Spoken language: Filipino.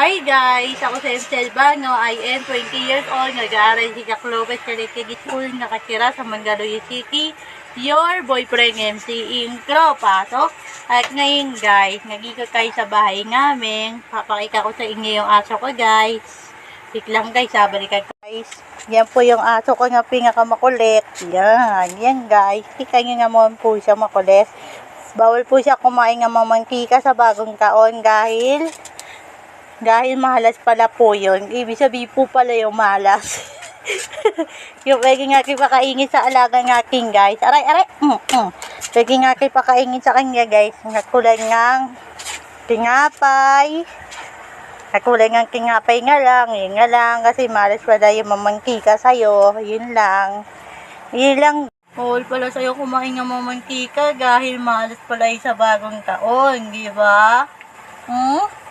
Hi guys! Ako si Selvano. I am 20 years old. Nag-aaral si Jack Lopez Catholic School. Nakatira sa Mandaluyong City. Your boyfriend MC Intro. Pasok. At ngayon guys, nag-ikot kayo sa bahay namin. Papakita ko sa inyo yung aso ko guys. Wait lang guys, balikan ko guys. Yan po yung aso ko nga pinakamakulit. Yan guys. Tika nyo naman po siya makulit. Bawal po siya kumain ng mamangkika sa bagong taon dahil mahalas pala po yun. Ibig sabihin po pala yung malas. Yung pwede nga kayo pakaingin sa alaga ng aking guys. Aray. Pwede nga kayo pakaingin sa kanya guys. Nakulay ng tinapay. Nakulay ng tinapay nga lang. Yun nga lang. Kasi malas pala yung mamangkika sa'yo. Yun lang. Bawal pala sa'yo kumain ng mamangkika dahil malas pala yung sa bagong taon. Di ba? Malas.